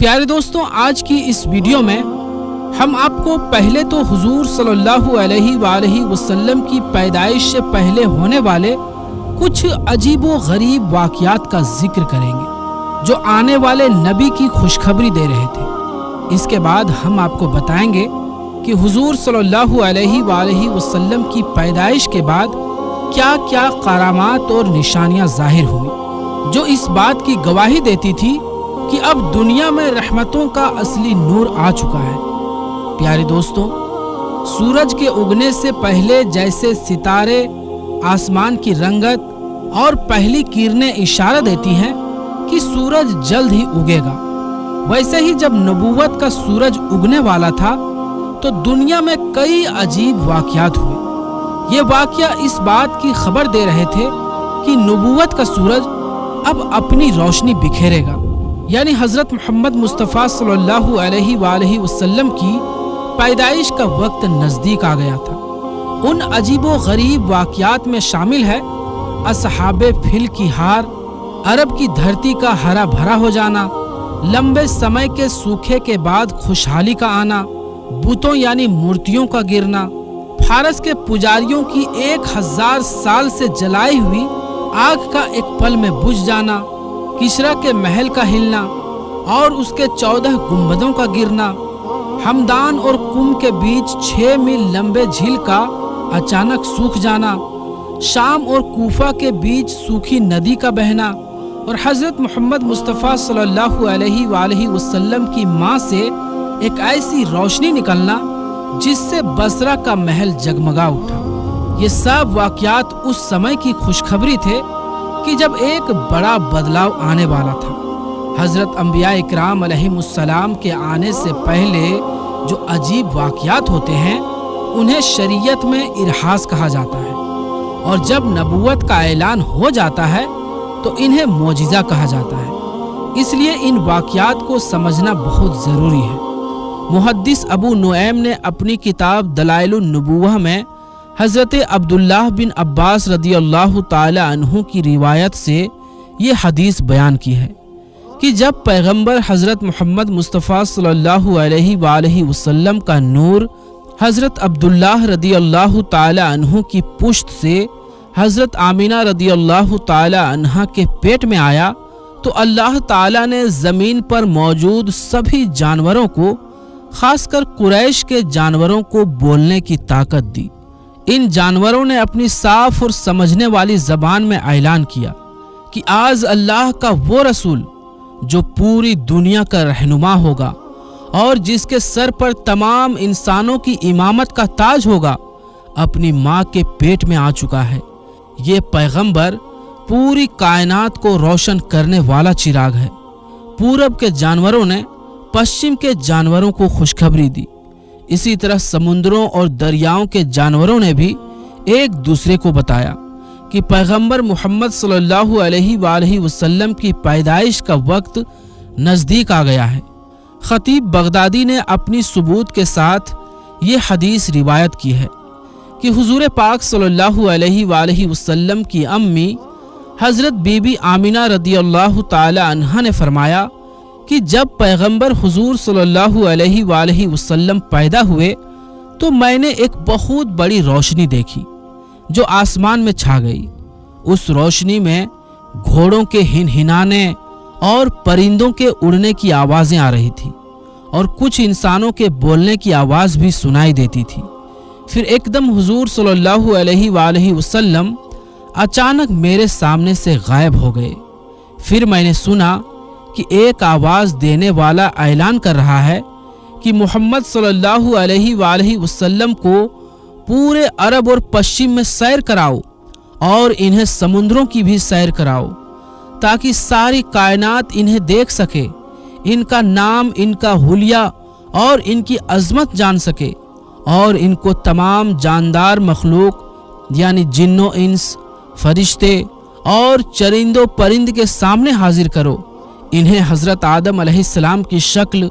प्यारे दोस्तों, आज की इस वीडियो में हम आपको पहले तो हुजूर सल्लल्लाहु अलैहि वसल्लम की पैदाइश से पहले होने वाले कुछ अजीबो गरीब वाक़यात का जिक्र करेंगे जो आने वाले नबी की खुशखबरी दे रहे थे। इसके बाद हम आपको बताएंगे कि हुजूर सल्लल्लाहु अलैहि वसल्लम की पैदाइश के बाद क्या क्या करामात और निशानियां जाहिर हुई जो इस बात की गवाही देती थी कि अब दुनिया में रहमतों का असली नूर आ चुका है। प्यारे दोस्तों, सूरज के उगने से पहले जैसे सितारे आसमान की रंगत और पहली किरणें इशारा देती हैं कि सूरज जल्द ही उगेगा, वैसे ही जब नबूवत का सूरज उगने वाला था तो दुनिया में कई अजीब वाक़यात हुए। ये वाक़या इस बात की खबर दे रहे थे कि नबूवत का सूरज अब अपनी रोशनी बिखेरेगा, यानी हज़रत मोहम्मद मुस्तफ़ा सल्लल्लाहु अलैहि वसल्लम की पैदाइश का वक्त नज़दीक आ गया था। उन अजीबो गरीब वाक़यात में शामिल है असहाबे फिल की हार, अरब की धरती का हरा भरा हो जाना, लंबे समय के सूखे के बाद खुशहाली का आना, बुतों यानी मूर्तियों का गिरना, फारस के पुजारियों की 1000 साल से जलाई हुई आग का एक पल में बुझ जाना, किसरा के महल का हिलना और उसके 14 गुंबदों का गिरना, हमदान और कुम के बीच 6 मील लंबे झील का अचानक सूख जाना, शाम और कूफा के बीच सूखी नदी का बहना और हज़रत मोहम्मद मुस्तफ़ा सल्लल्लाहु अलैहि वसल्लम की माँ से एक ऐसी रोशनी निकलना जिससे बसरा का महल जगमगा उठा। ये सब वाक़यात उस समय की खुशखबरी थे कि जब एक बड़ा बदलाव आने वाला था। हज़रत अंबिया इकराम अलैहिमुस्सलाम के आने से पहले जो अजीब वाक़यात होते हैं उन्हें शरीयत में इरहास कहा जाता है, और जब नबूवत का ऐलान हो जाता है तो इन्हें मोजिज़ा कहा जाता है। इसलिए इन वाक़यात को समझना बहुत ज़रूरी है। मुहद्दिस अबू नुऐम ने अपनी किताब दलाइलुन नबुव्वह में हज़रत अब्दुल्लाह बिन अब्बास रदियल्लाहु ताला अन्हु की रिवायत से ये हदीस बयान की है कि जब पैगंबर हज़रत मोहम्मद मुस्तफ़ा सल्लल्लाहु अलैहि वसल्लम का नूर हज़रत अब्दुल्लाह रदियल्लाहु ताला अन्हु की पुश्त से हज़रत आमिना रदियल्लाहु ताला अन्हा के पेट में आया तो अल्लाह ताला ने ज़मीन पर मौजूद सभी जानवरों को, खासकर कुरैश के जानवरों को बोलने की ताकत दी। इन जानवरों ने अपनी साफ और समझने वाली ज़बान में ऐलान किया कि आज अल्लाह का वो रसूल जो पूरी दुनिया का रहनुमा होगा और जिसके सर पर तमाम इंसानों की इमामत का ताज होगा, अपनी माँ के पेट में आ चुका है। ये पैगंबर पूरी कायनात को रोशन करने वाला चिराग है। पूरब के जानवरों ने पश्चिम के जानवरों को खुशखबरी दी। इसी तरह समुद्रों और दरियाओं के जानवरों ने भी एक दूसरे को बताया कि पैगंबर मोहम्मद सल्लल्लाहु अलैहि वसल्लम की पैदाइश का वक्त नज़दीक आ गया है। खतीब बगदादी ने अपनी सबूत के साथ ये हदीस रिवायत की है कि हुजूर पाक सल्लल्लाहु अलैहि वसल्लम की अम्मी हज़रत बीबी आमिना रदियल्लाहु ताला अन्हा ने फरमाया कि जब पैगंबर हुजूर सल्लल्लाहु अलैहि वसल्लम पैदा हुए तो मैंने एक बहुत बड़ी रोशनी देखी जो आसमान में छा गई। उस रोशनी में घोड़ों के हिनहिनाने और परिंदों के उड़ने की आवाज़ें आ रही थी और कुछ इंसानों के बोलने की आवाज़ भी सुनाई देती थी। फिर एकदम हुजूर सल्लल्लाहु अलैहि वसल्लम अचानक मेरे सामने से गायब हो गए। फिर मैंने सुना कि एक आवाज़ देने वाला ऐलान कर रहा है कि मोहम्मद सल्लल्लाहु अलैहि वसल्लम को पूरे अरब और पश्चिम में सैर कराओ और इन्हें समुद्रों की भी सैर कराओ ताकि सारी कायनात इन्हें देख सके, इनका नाम, इनका हुलिया और इनकी अजमत जान सके, और इनको तमाम जानदार मखलूक यानी जिन्नो इंस, फरिश्ते और चरिंदो परिंद के सामने हाजिर करो। इन्हें हज़रत आदम अलैहिस्सलाम की शक्ल,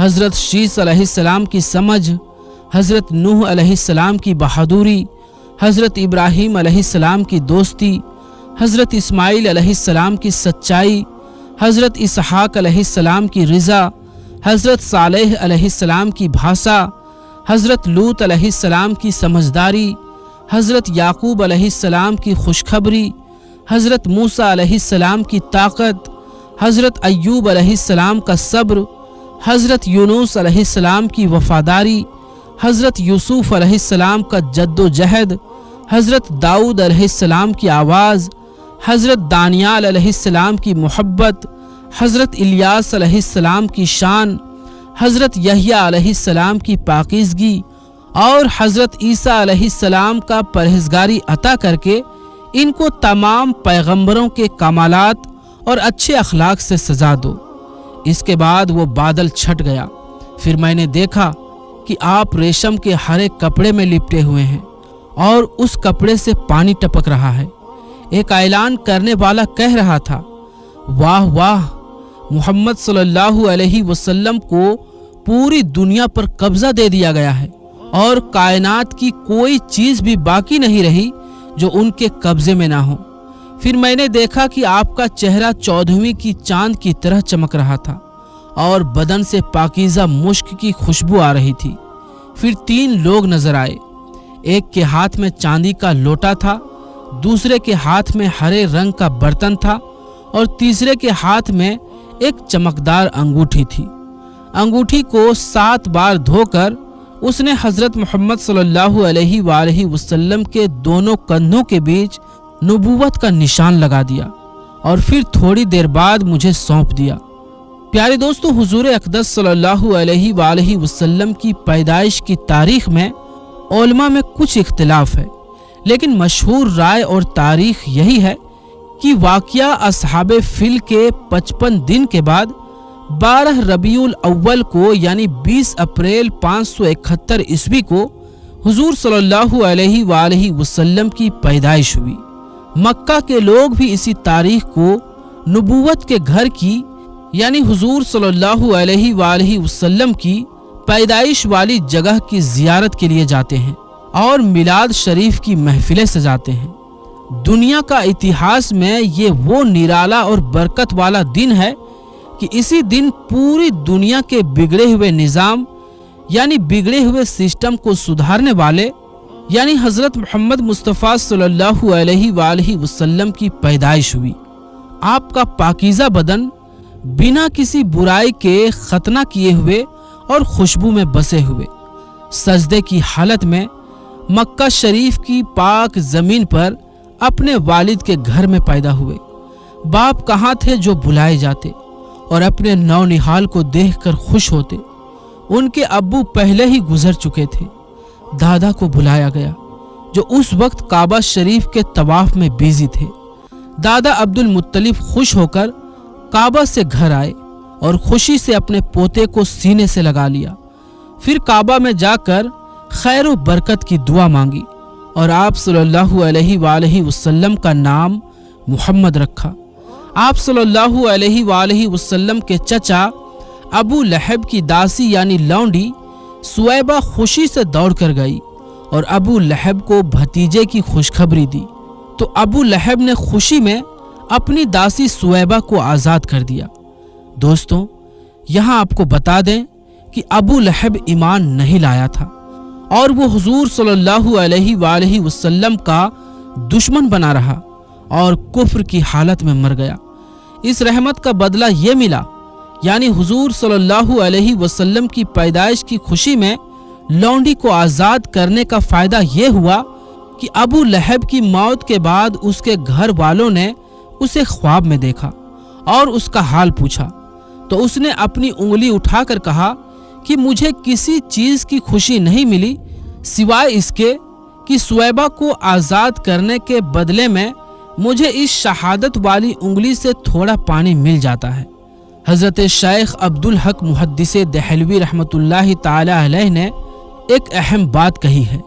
हज़रत शीस अलैहिस्सलाम की समझ, हज़रत नूह अलैहिस्सलाम की बहादुरी, हज़रत इब्राहीम अलैहिस्सलाम की दोस्ती, हज़रत इस्माइल अलैहिस्सलाम की सच्चाई, हज़रत इसहाक अलैहिस्सलाम की रिज़ा हज़रत सालेह अलैहिस्सलाम की भाषा, हज़रत लूत अलैहिस्सलाम की समझदारी, हज़रत याकूब अलैहिस्सलाम की खुशखबरी, हज़रत मूसा अलैहिस्सलाम की ताकत, हज़रत अय्यूब अलैहिस्सलाम का सब्र, हज़रत यूनुस अलैहिस्सलाम की वफ़ादारी, हज़रत यूसुफ अलैहिस्सलाम का जद्दोजहद, हज़रत दाऊद अलैहिस्सलाम की आवाज़, हज़रत दानियाल अलैहिस्सलाम की मोहब्बत, हज़रत इलियास अलैहिस्सलाम की शान, हज़रत यहया अलैहिस्सलाम की पाकीज़गी और हज़रत ईसा अलैहिस्सलाम का परहेज़गारी अता करके इनको तमाम पैगंबरों के कमालात और अच्छे अखलाक से सजा दो। इसके बाद वो बादल छट गया। फिर मैंने देखा कि आप रेशम के हरे कपड़े में लिपटे हुए हैं और उस कपड़े से पानी टपक रहा है। एक ऐलान करने वाला कह रहा था, वाह वाह, मोहम्मद सल्लल्लाहु अलैहि वसल्लम को पूरी दुनिया पर कब्जा दे दिया गया है और कायनात की कोई चीज भी बाकी नहीं रही जो उनके कब्जे में ना हो। फिर मैंने देखा कि आपका चेहरा 14वीं की चांद की तरह चमक रहा था और बदन से पाकीज़ा मुश्क की खुशबू आ रही थी। फिर 3 लोग नजर आए। एक के हाथ में चांदी का लोटा था, दूसरे के हाथ में हरे रंग का बर्तन था और तीसरे के हाथ में एक चमकदार अंगूठी थी। अंगूठी को 7 बार धोकर उसने हज़रत मोहम्मद सल्लल्लाहु अलैहि वसल्लम के दोनों कंधों के बीच नबूवत का निशान लगा दिया और फिर थोड़ी देर बाद मुझे सौंप दिया। प्यारे दोस्तों, हुजूर अक़दस सल्लल्लाहु अलैहि वसल्लम की पैदाइश की तारीख में उलमा में कुछ इख्तिलाफ है, लेकिन मशहूर राय और तारीख यही है कि वाक़या असहाबे फिल के 55 दिन के बाद 12 रबीउल अव्वल को यानी 20 अप्रैल 571 ईस्वी को हुजूर सल्लल्लाहु अलैहि वसल्लम की पैदाइश हुई। मक्का के लोग भी इसी तारीख को नबूवत के घर की यानी हुजूर सल्लल्लाहु अलैहि वसल्लम की पैदाइश वाली जगह की जियारत के लिए जाते हैं और मिलाद शरीफ की महफिलें सजाते हैं। दुनिया का इतिहास में ये वो निराला और बरकत वाला दिन है कि इसी दिन पूरी दुनिया के बिगड़े हुए निज़ाम यानी बिगड़े हुए सिस्टम को सुधारने वाले यानी हज़रत मोहम्मद मुस्तफ़ा सल्लल्लाहु अलैहि वसल्लम की पैदाइश हुई। आपका पाकीज़ा बदन बिना किसी बुराई के खतना किए हुए और खुशबू में बसे हुए सजदे की हालत में मक्का शरीफ की पाक ज़मीन पर अपने वालिद के घर में पैदा हुए। बाप कहाँ थे जो बुलाए जाते और अपने नौनिहाल को देखकर खुश होते। उनके अब्बू पहले ही गुजर चुके थे। दादा को बुलाया गया जो उस वक्त काबा शरीफ के तवाफ में बिजी थे। दादा अब्दुल मुत्तलिब खुश होकर काबा से घर आए और खुशी से अपने पोते को सीने से लगा लिया। फिर काबा में जाकर खैर व बरकत की दुआ मांगी और आप सल्लल्लाहु अलैहि वसल्लम का नाम मुहम्मद रखा। आप सल्लल्लाहु अलैहि वसल्लम के चचा अबू लहब की दासी यानी लौंडी सुवैबा खुशी से दौड़ कर गई और अबू लहब को भतीजे की खुशखबरी दी तो अबू लहब ने खुशी में अपनी दासी सुवैबा को आज़ाद कर दिया। दोस्तों, यहाँ आपको बता दें कि अबू लहब ईमान नहीं लाया था और वो हुजूर सल्लल्लाहु अलैहि वसल्लम का दुश्मन बना रहा और कुफ्र की हालत में मर गया। इस रहमत का बदला ये मिला यानी हुजूर सल्लल्लाहु अलैहि वसल्लम की पैदाइश की खुशी में लौंडी को आज़ाद करने का फ़ायदा ये हुआ कि अबू लहब की मौत के बाद उसके घर वालों ने उसे ख्वाब में देखा और उसका हाल पूछा तो उसने अपनी उंगली उठाकर कहा कि मुझे किसी चीज़ की खुशी नहीं मिली सिवाय इसके कि सुवैबा को आज़ाद करने के बदले में मुझे इस शहादत वाली उंगली से थोड़ा पानी मिल जाता है। हज़रत शेख अब्दुल हक मुहद्दिसे दहलवी रहमतुल्लाहि ताला अलैह ने एक अहम बात कही है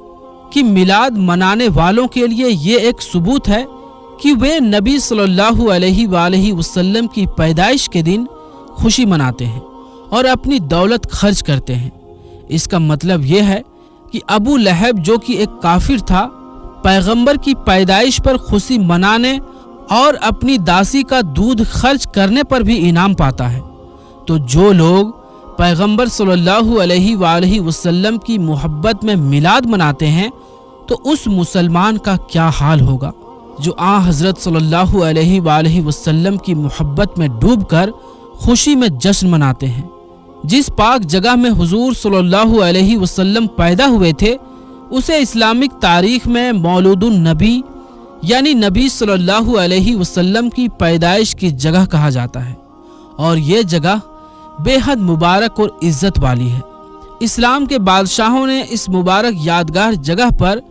कि मिलाद मनाने वालों के लिए ये एक सबूत है कि वे नबी सल्लल्लाहु अलैहि वसल्लम की पैदाइश के दिन खुशी मनाते हैं और अपनी दौलत खर्च करते हैं। इसका मतलब यह है कि अबू लहब जो कि एक काफिर था, पैगंबर की पैदाइश पर खुशी मनाने और अपनी दासी का दूध खर्च करने पर भी इनाम पाता है। तो जो लोग पैगंबर सल्लल्लाहु अलैहि वसल्लम की मोहब्बत में मिलाद मनाते हैं तो उस मुसलमान का क्या हाल होगा जो आ हज़रत सल्लल्लाहु अलैहि वसल्लम की मोहब्बत में डूबकर खुशी में जश्न मनाते हैं। जिस पाक जगह में हुजूर सल्लल्लाहु अलैहि वसल्लम पैदा हुए थे उसे इस्लामिक तारीख में मौलूदुन नबी यानी नबी सल्लल्लाहु अलैहि वसल्लम की पैदाइश की जगह कहा जाता है और ये जगह बेहद मुबारक और इज्जत वाली है। इस्लाम के बादशाहों ने इस मुबारक यादगार जगह पर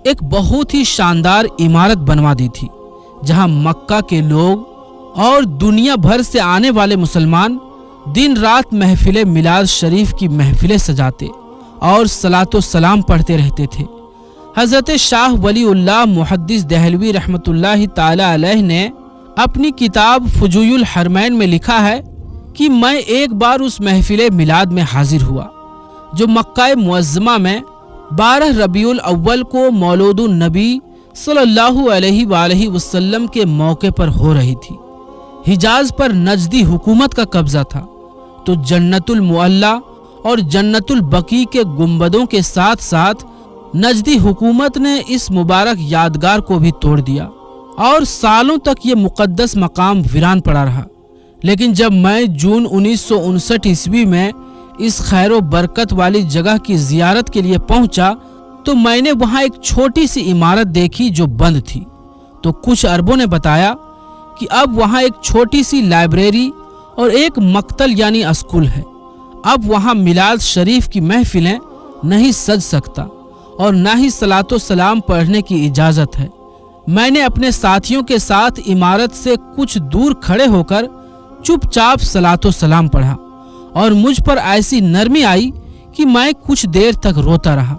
एक बहुत ही शानदार इमारत बनवा दी थी जहां मक्का के लोग और दुनिया भर से आने वाले मुसलमान दिन रात महफिले मिलाद शरीफ की महफिलें सजाते और सलातो सलाम पढ़ते रहते थे। हजरत शाह वलीउल्लाह मुहद्दिस दहलवी रहमतुल्लाहि ताला अलैह ने अपनी किताब फुजूयुल हरमैन में लिखा है कि मैं एक बार उस महफिले मिलाद में हाजिर हुआ जो मक्का मुअज़्ज़मा में 12 रबीउल अव्वल को मौलूदुन नबी सल्लल्लाहु अलैहि वसल्लम के मौके पर हो रही थी। हिजाज पर नजदी हुकूमत का कब्जा था तो जन्नतुल मुअल्ला और जन्नतुल बकी के गुंबदों के साथ साथ नजदी हुकूमत ने इस मुबारक यादगार को भी तोड़ दिया और सालों तक ये मुक़द्दस मकाम वीरान पड़ा रहा। लेकिन जब मैं जून 1959 ईस्वी में इस खैरो बरकत वाली जगह की जियारत के लिए पहुंचा तो मैंने वहां एक छोटी सी इमारत देखी जो बंद थी। तो कुछ अरबों ने बताया कि अब वहां एक छोटी सी लाइब्रेरी और एक मक्तल यानी स्कूल है। अब वहां मिलाद शरीफ की महफिलें नहीं सज सकता और ना ही सलातो सलाम पढ़ने की इजाज़त है। मैंने अपने साथियों के साथ इमारत से कुछ दूर खड़े होकर चुपचाप सलातो सलाम पढ़ा और मुझ पर ऐसी नरमी आई कि मैं कुछ देर तक रोता रहा।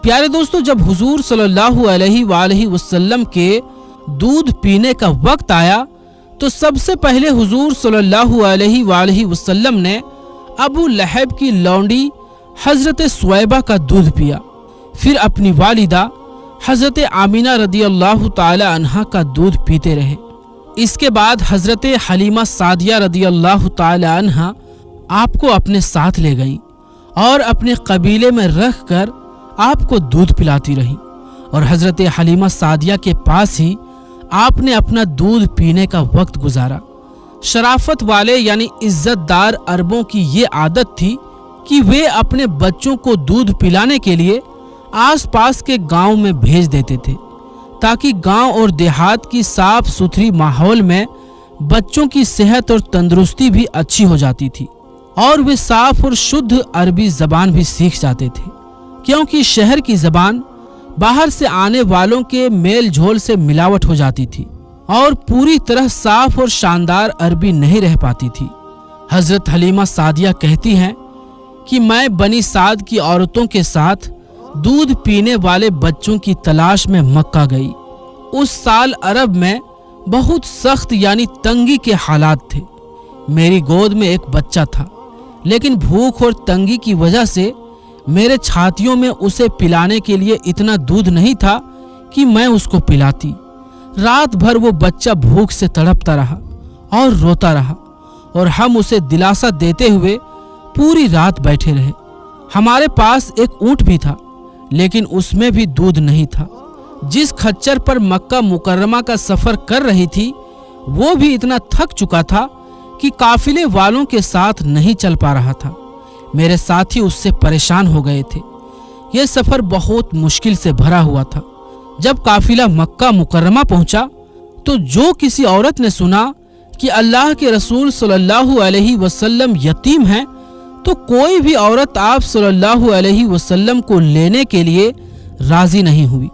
प्यारे दोस्तों, जब हुजूर सल्लल्लाहु अलैहि वसल्लम के दूध पीने का वक्त आया तो सबसे पहले हुजूर सल्लल्लाहु अलैहि वसल्लम ने अबू लहब की लौंडी हजरत सुवैबा का दूध पिया, फिर अपनी वालिदा हजरत आमीना रदियल्लाहु ताला अन्हा का दूध पीते रहे। इसके बाद हजरत हलीमा सादिया रदियल्लाहु ताला अन्हा आपको अपने साथ ले गई और अपने कबीले में रख कर आपको दूध पिलाती रही और हजरत हलीमा सादिया के पास ही आपने अपना दूध पीने का वक्त गुजारा। शराफत वाले यानी इज्जतदार अरबों की ये आदत थी कि वे अपने बच्चों को दूध पिलाने के लिए आसपास के गांव में भेज देते थे ताकि गांव और देहात की साफ सुथरी माहौल में बच्चों की सेहत और तंदुरुस्ती भी अच्छी हो जाती थी और वे साफ और शुद्ध अरबी जबान भी सीख जाते थे, क्योंकि शहर की जबान बाहर से आने वालों के मेल झोल से मिलावट हो जाती थी और पूरी तरह साफ और शानदार अरबी नहीं रह पाती थी। हजरत हलीमा सादिया कहती हैं कि मैं बनी साद की औरतों के साथ दूध पीने वाले बच्चों की तलाश में मक्का गई। उस साल अरब में बहुत सख्त यानी तंगी के हालात थे। मेरी गोद में एक बच्चा था, लेकिन भूख और तंगी की वजह से मेरे छातियों में उसे पिलाने के लिए इतना दूध नहीं था कि मैं उसको पिलाती। रात भर वो बच्चा भूख से तड़पता रहा और रोता रहा और हम उसे दिलासा देते हुए पूरी रात बैठे रहे। हमारे पास एक ऊंट भी था, लेकिन उसमें भी दूध नहीं था। जिस खच्चर पर मक्का मुकर्रमा का सफर कर रही थी वो भी इतना थक चुका था कि काफिले वालों के साथ नहीं चल पा रहा था। मेरे साथी उससे परेशान हो गए थे। यह सफर बहुत मुश्किल से भरा हुआ था। जब काफिला मक्का मुकर्रमा पहुंचा तो जो किसी औरत ने सुना कि अल्लाह के रसूल सल्लल्लाहु अलैहि वसल्लम यतीम हैं तो कोई भी औरत आप सल्लल्लाहु अलैहि वसल्लम को लेने के लिए राजी नहीं हुई,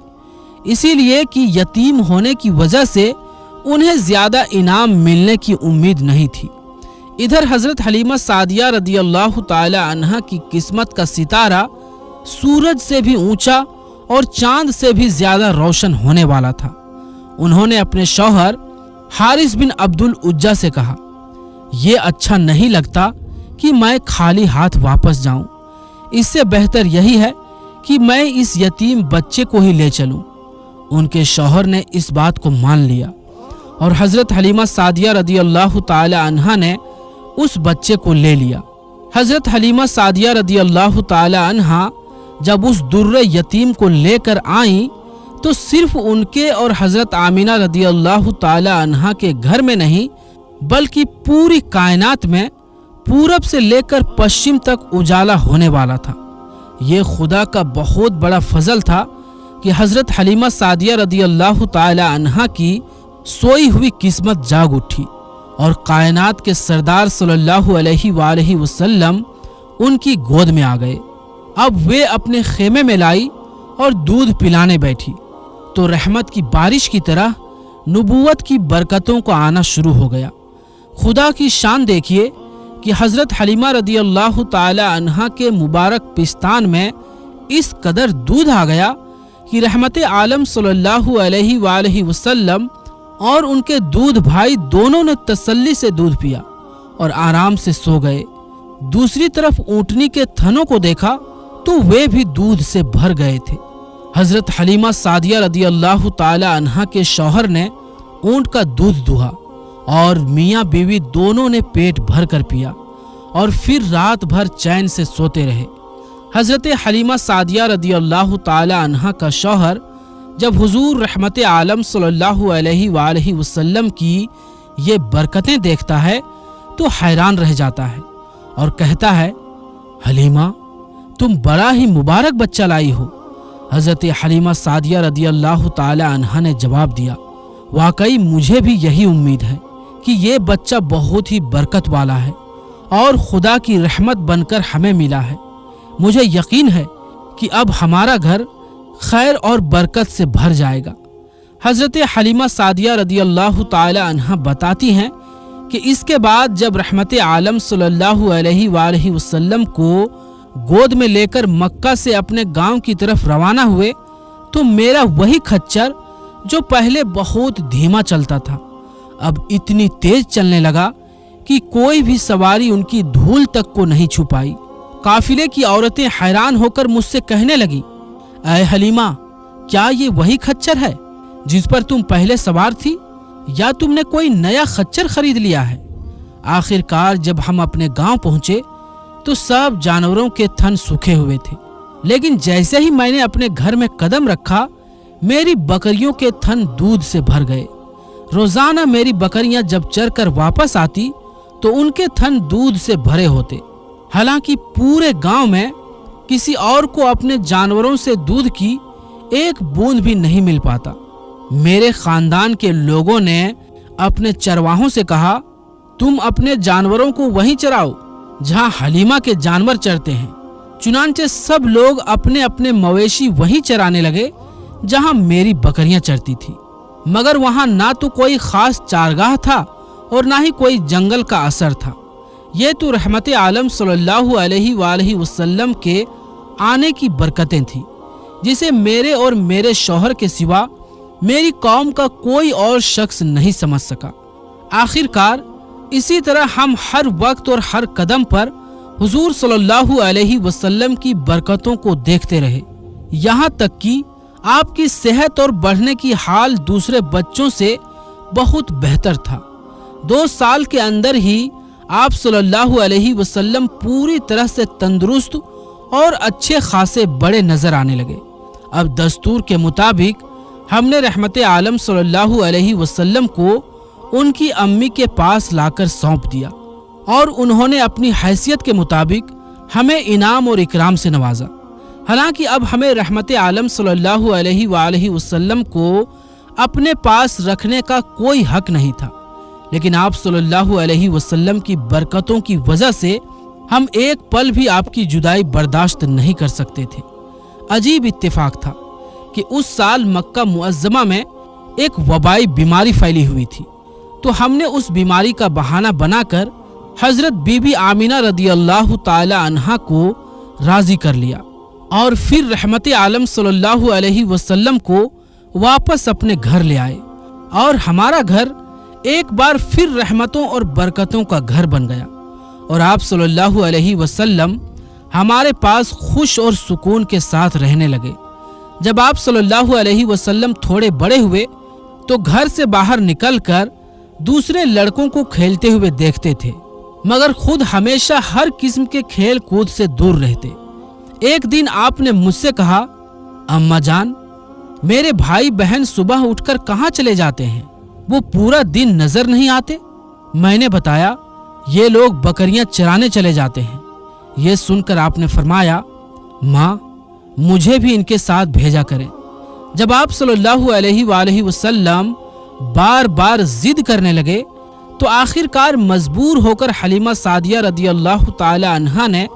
इसीलिए कि यतीम होने की वजह से उन्हें ज्यादा इनाम मिलने की उम्मीद नहीं थी। इधर हजरत हलीमा सादिया रदियल्लाहु ताला अन्हा की किस्मत का सितारा सूरज से भी ऊंचा और चांद से भी ज्यादा रोशन होने वाला था। उन्होंने अपने शौहर हारिस बिन अब्दुल उज्जा से कहा, यह अच्छा नहीं लगता कि मैं खाली हाथ वापस जाऊं। इससे बेहतर यही है कि मैं इस यतीम बच्चे को ही ले चलूं। उनके शौहर ने इस बात को मान लिया और हजरत हलीमा सादिया रदियल्लाहु ताला अन्हा ने उस बच्चे को ले लिया। हज़रत हलीमा सादिया रदी अल्लाह ताला अन्हा जब उस दुर्रे यतीम को लेकर आईं तो सिर्फ उनके और हज़रत आमिना रदी अल्लाह ताला अन्हा के घर में नहीं बल्कि पूरी कायनात में पूरब से लेकर पश्चिम तक उजाला होने वाला था। ये खुदा का बहुत बड़ा फजल था कि हज़रत हलीमा सादिया रदी अल्लाह ताला अन्हा की सोई हुई किस्मत जाग उठी और कायनात के सरदार सल्लल्लाहु अलैहि वसल्लम उनकी गोद में आ गए। अब वे अपने खेमे में लाई और दूध पिलाने बैठी तो रहमत की बारिश की तरह नबूवत की बरकतों को आना शुरू हो गया। खुदा की शान देखिए कि हज़रत हलीमा रदी अल्लाह ताला अन्हा के मुबारक पिस्तान में इस कदर दूध आ गया कि रहमत आलम सल्लल्लाहु अलैहि वसल्लम और उनके दूध भाई दोनों ने तसल्ली से दूध पिया और आराम से सो गए। दूसरी तरफ ऊँटनी के थनों को देखा तो वे भी दूध से भर गए थे। हज़रत हलीमा सादिया रदी अल्लाह ताला अन्हा के शौहर ने ऊँट का दूध दुहा और मियाँ बीवी दोनों ने पेट भर कर पिया और फिर रात भर चैन से सोते रहे। हज़रत हलीमा सादिया रदी अल्लाह ताला अन्हा का शौहर जब हुजूर रहमत आलम सल्लल्लाहु अलैहि वसल्लम की ये बरकतें देखता है तो हैरान रह जाता है और कहता है, हलीमा तुम बड़ा ही मुबारक बच्चा लाई हो। हज़रत हलीमा सादिया रदी अल्लाह ताला अन्हा ने जवाब दिया, वाकई मुझे भी यही उम्मीद है कि ये बच्चा बहुत ही बरकत वाला है और खुदा की रहमत बनकर हमें मिला है। मुझे यकीन है कि अब हमारा घर खैर और बरकत से भर जाएगा। हज़रत हलीमा सादिया रदी अल्लाह ताला अन्हा बताती हैं कि इसके बाद जब रहमत आलम सल्लल्लाहु अलैहि वसल्लम को गोद में लेकर मक्का से अपने गांव की तरफ रवाना हुए तो मेरा वही खच्चर जो पहले बहुत धीमा चलता था अब इतनी तेज चलने लगा कि कोई भी सवारी उनकी धूल तक को नहीं छू पाई। काफिले की औरतें हैरान होकर मुझसे कहने लगी, ऐ हलीमा, क्या ये वही खच्चर है जिस पर तुम पहले सवार थी या तुमने कोई नया खच्चर खरीद लिया है? आखिरकार जब हम अपने गांव पहुंचे तो सब जानवरों के थन सूखे हुए थे, लेकिन जैसे ही मैंने अपने घर में कदम रखा मेरी बकरियों के थन दूध से भर गए। रोजाना मेरी बकरियां जब चरकर वापस आती तो उनके थन दूध से भरे होते। हालांकि पूरे गांव में किसी और को अपने जानवरों से दूध की एक बूंद भी नहीं मिल पाता। मेरे खानदान के लोगों ने अपने चरवाहों से कहा, तुम अपने जानवरों को वहीं चराओ जहां हलीमा के जानवर चरते हैं। चुनांचे सब लोग अपने अपने मवेशी वहीं चराने लगे जहां मेरी बकरियां चरती थी, मगर वहां ना तो कोई खास चारगाह था और ना ही कोई जंगल का असर था। ये तो रहमत आलम सल्लल्लाहु अलैहि वसल्लम के आने की बरकतें थी जिसे मेरे और मेरे शौहर के सिवा मेरी कौम का कोई और शख्स नहीं समझ सका। आखिरकार इसी तरह हम हर वक्त और हर कदम पर हुजूर सल्लल्लाहु अलैहि वसल्लम की बरकतों को देखते रहे, यहाँ तक कि आपकी सेहत और बढ़ने की हाल दूसरे बच्चों से बहुत बेहतर था। 2 साल के अंदर ही आप सल्लल्लाहु अलैहि वसल्लम पूरी तरह से तंदुरुस्त और अच्छे खासे बड़े नजर आने लगे। अब दस्तूर के मुताबिक हमने रहमत आलम सल्लल्लाहु अलैहि वसल्लम को उनकी अम्मी के पास लाकर सौंप दिया और उन्होंने अपनी हैसियत के मुताबिक हमें इनाम और इकराम से नवाजा। हालांकि अब हमें रहमत आलम सल्लल्लाहु अलैहि वसल्लम को अपने पास रखने का कोई हक नहीं था, लेकिन आप सल्लल्लाहु अलैहि वसल्लम की बरकतों की वजह से हम एक पल भी आपकी जुदाई बर्दाश्त नहीं कर सकते थे। अजीब इत्तेफाक था कि उस साल मक्का मुअज्जमा में एक वबाई बीमारी फैली हुई थी, तो हमने उस बीमारी का बहाना बनाकर हजरत बीबी आमिना रदी अल्लाह ताला अन्हा को राजी कर लिया और फिर रहमत आलम सल्लल्लाहु अलैहि वसल्लम को वापस अपने घर ले आए और हमारा घर एक बार फिर रहमतों और बरकतों का घर बन गया और आप सल्लल्लाहु अलैहि वसल्लम हमारे पास खुश और सुकून के साथ रहने लगे। जब आप सल्लल्लाहु अलैहि वसल्लम थोड़े बड़े हुए तो घर से बाहर निकलकर दूसरे लड़कों को खेलते हुए देखते थे, मगर खुद हमेशा हर किस्म के खेल कूद से दूर रहते। एक दिन आपने मुझसे कहा, अम्मा जान, मेरे भाई बहन सुबह उठकर कहाँ चले जाते हैं, वो पूरा दिन नजर नहीं आते। मैंने बताया, ये लोग बकरियां चराने चले जाते हैं। ये सुनकर आपने फरमाया, माँ, मुझे भी इनके साथ भेजा करें। जब आप सल्लल्लाहु अलैहि वसल्लम बार बार जिद करने लगे तो आखिरकार मजबूर होकर हलीमा सादिया रदियल्लाहु ताला अन्हा ने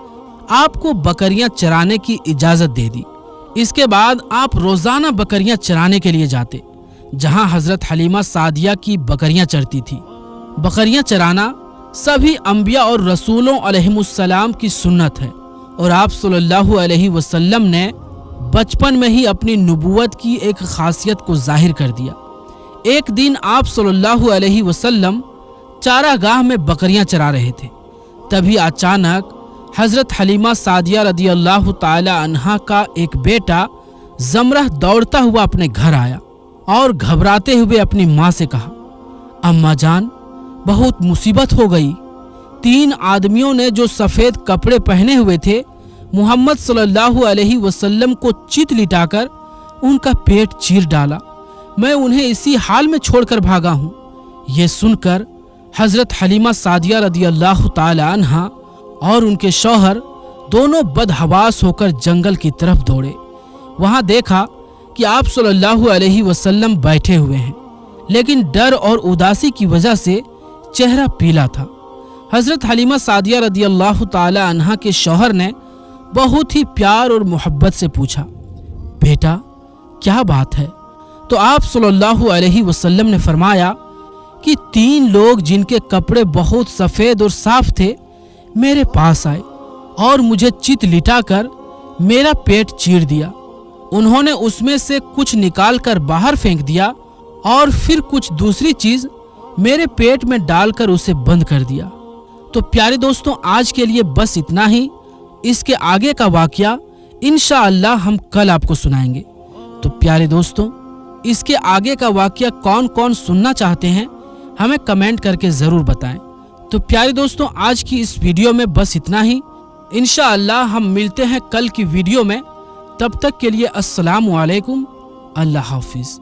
आपको बकरियां चराने की इजाजत दे दी। इसके बाद आप रोजाना बकरियां चराने के लिए जाते, जहां हजरत हलीमा सादिया की बकरियां चरती थी। बकरियां चराना सभी अंबिया और रसूलों अलैहिमुस्सलाम की सुन्नत है और आप सल्लल्लाहु अलैहि वसल्लम ने बचपन में ही अपनी नबूवत की एक खासियत को जाहिर कर दिया। एक दिन आप सल्लल्लाहु अलैहि वसल्लम चारागाह में बकरियां चरा रहे थे। तभी अचानक हजरत हलीमा सादिया रदियल्लाहु ताला अन्हा का एक बेटा जमरह दौड़ता हुआ अपने घर आया और घबराते हुए अपनी माँ से कहा, अम्मा जान, बहुत मुसीबत हो गई। 3 आदमियों ने जो सफेद कपड़े पहने हुए थे मोहम्मद सल्लल्लाहु अलैहि वसल्लम को चित लिटाकर उनका पेट चीर डाला। मैं उन्हें इसी हाल में छोड़कर भागा हूँ। ये सुनकर हजरत हलीमा सादिया रदियल्लाहु ताला अन्हा और उनके शौहर दोनों बदहवास होकर जंगल की तरफ दौड़े। वहां देखा कि आप सल्लल्लाहु अलैहि वसल्लम बैठे हुए हैं, लेकिन डर और उदासी की वजह से चेहरा पीला था। हजरत हलीमा सादिया रदियल्लाहु ताला अन्हा के शौहर ने बहुत ही प्यार और मोहब्बत से पूछा, बेटा क्या बात है? तो आप सल्लल्लाहु अलैहि वसल्लम ने फरमाया कि 3 लोग जिनके कपड़े बहुत सफेद और साफ थे मेरे पास आए और मुझे चित लिटाकर मेरा पेट चीर दिया। उन्होंने उसमें से कुछ निकालकर बाहर फेंक दिया और फिर कुछ दूसरी चीज मेरे पेट में डालकर उसे बंद कर दिया। तो प्यारे दोस्तों, आज के लिए बस इतना ही। इसके आगे का वाकया इंशाअल्लाह हम कल आपको सुनाएंगे। तो प्यारे दोस्तों, इसके आगे का वाकया कौन कौन सुनना चाहते हैं हमें कमेंट करके जरूर बताएं। तो प्यारे दोस्तों, आज की इस वीडियो में बस इतना ही। इंशाअल्लाह हम मिलते हैं कल की वीडियो में। तब तक के लिए अस्सलामु अलैकुम, अल्लाह हाफिज।